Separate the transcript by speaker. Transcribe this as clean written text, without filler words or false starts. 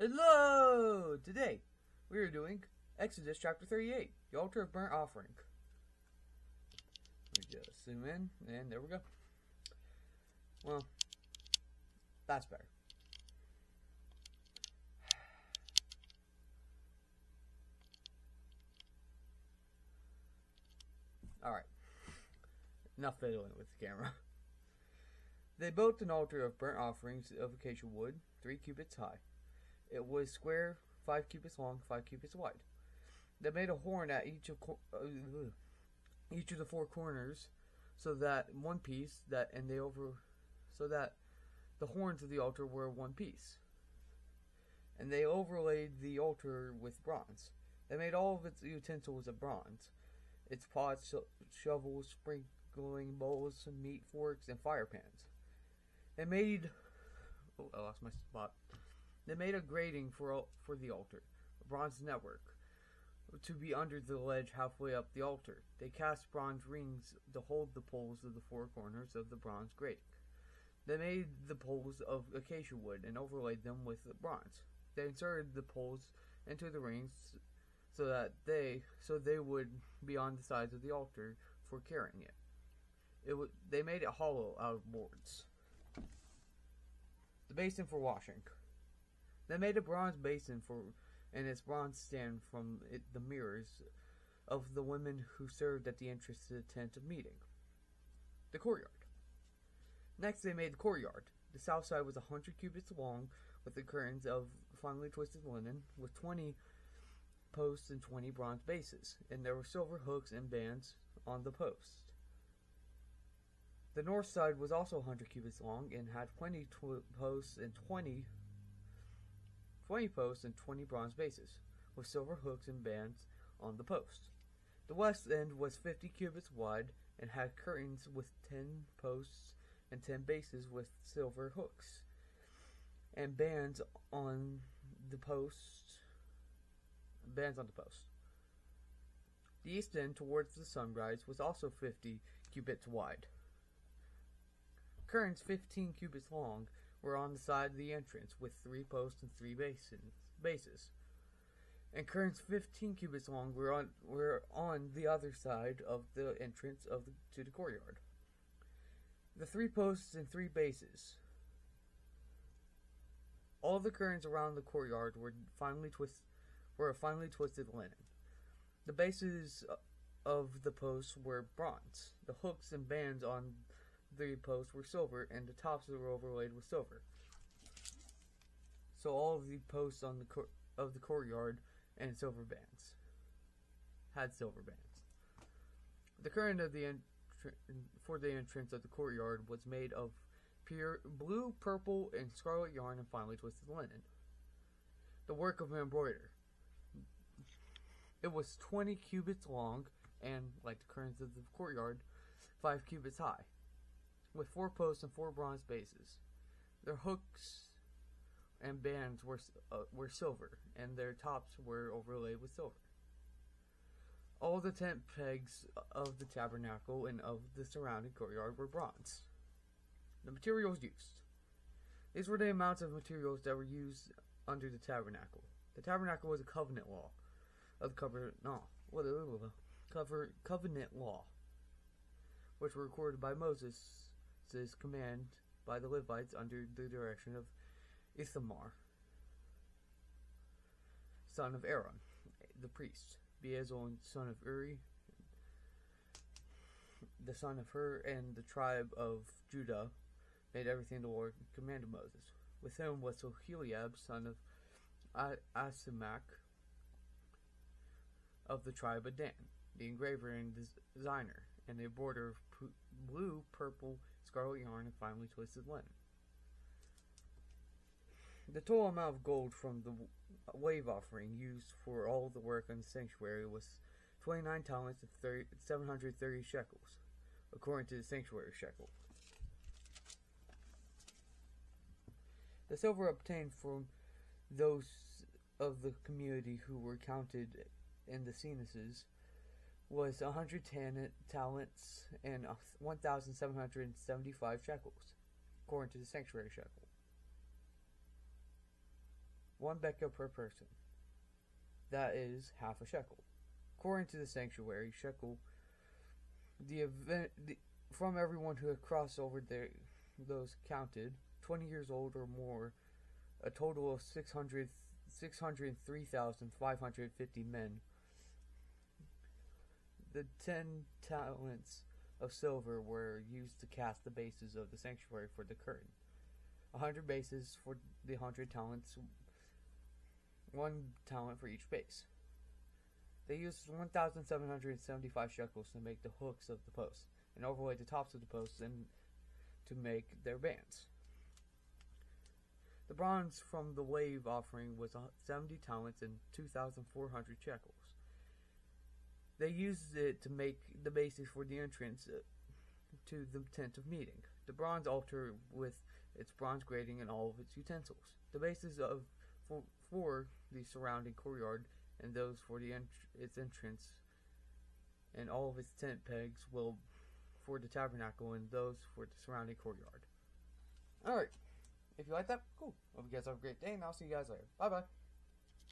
Speaker 1: Hello! Today, we are doing Exodus chapter 38, the altar of burnt offering. Let me just zoom in, and there we go. Well, that's better. Alright, enough fiddling with the camera. They built an altar of burnt offerings of acacia wood, 3 cubits high. It was square, 5 cubits long, 5 cubits wide. They made a horn at each of the 4 corners, so that the horns of the altar were one piece. And they overlaid the altar with bronze. They made all of its utensils of bronze: its pots, shovels, sprinkling bowls, meat forks, and fire pans. They made I lost my spot. They made a grating for the altar, a bronze network, to be under the ledge halfway up the altar. They cast bronze rings to hold the poles of the 4 corners of the bronze grating. They made the poles of acacia wood and overlaid them with bronze. They inserted the poles into the rings so they would be on the sides of the altar for carrying it. They made it hollow out of boards. The basin for washing. They made a bronze basin and its bronze stand from the mirrors of the women who served at the entrance to the tent of meeting. The courtyard. Next, they made the courtyard. The south side was 100 cubits long, with the curtains of finely twisted linen, with 20 posts and 20 bronze bases, and there were silver hooks and bands on the posts. The north side was also 100 cubits long and had 20 posts and 20 posts and 20 bronze bases, with silver hooks and bands on the posts. The west end was 50 cubits wide and had curtains with 10 posts and 10 bases with silver hooks and bands on the posts. The east end, towards the sunrise, was also 50 cubits wide. Curtains 15 cubits long were on the side of the entrance, with 3 posts and 3 bases. And curtains 15 cubits long were on the other side of the entrance to the courtyard. The 3 posts and 3 bases. All the curtains around the courtyard were finely twisted linen. The bases of the posts were bronze. The hooks and bands on the posts were silver, and the tops were overlaid with silver. So all of the posts of the courtyard and silver bands had silver bands. The curtain for the entrance of the courtyard was made of pure blue, purple, and scarlet yarn and finely twisted linen. The work of an embroider. It was 20 cubits long and, like the curtains of the courtyard, 5 cubits high, with 4 posts and 4 bronze bases. Their hooks and bands were silver, and their tops were overlaid with silver. All the tent pegs of the tabernacle and of the surrounding courtyard were bronze. The materials used. These were the amounts of materials that were used under the tabernacle. The tabernacle was a covenant law which were recorded by Moses' command by the Levites under the direction of Ithamar, son of Aaron, the priest. Beazol, son of Uri, the son of Hur, and the tribe of Judah made everything the Lord commanded Moses. With him was Oholiab, son of Ahisamach, of the tribe of Dan, the engraver and designer, and a border of blue, purple, scarlet yarn, and finely twisted linen. The total amount of gold from the wave offering used for all the work on the sanctuary was 29 talents of 730 shekels, according to the sanctuary shekel. The silver obtained from those of the community who were counted in the censuses was 110 talents and 1,775 shekels, according to the sanctuary shekel. 1 becca per person. That is half a shekel. According to the sanctuary, shekel, from everyone who had crossed over those counted, 20 years old or more, a total of 603,550 men. The 10 talents of silver were used to cast the bases of the sanctuary for the curtain. 100 bases for the 100 talents, 1 talent for each base. They used 1,775 shekels to make the hooks of the posts, and overlay the tops of the posts and to make their bands. The bronze from the wave offering was 70 talents and 2,400 shekels. They used it to make the bases for the entrance to the tent of meeting. The bronze altar with its bronze grating and all of its utensils. The bases for the surrounding courtyard and those for its entrance and all of its tent pegs will for the tabernacle and those for the surrounding courtyard. Alright. If you like that, cool. Hope you guys have a great day, and I'll see you guys later. Bye-bye.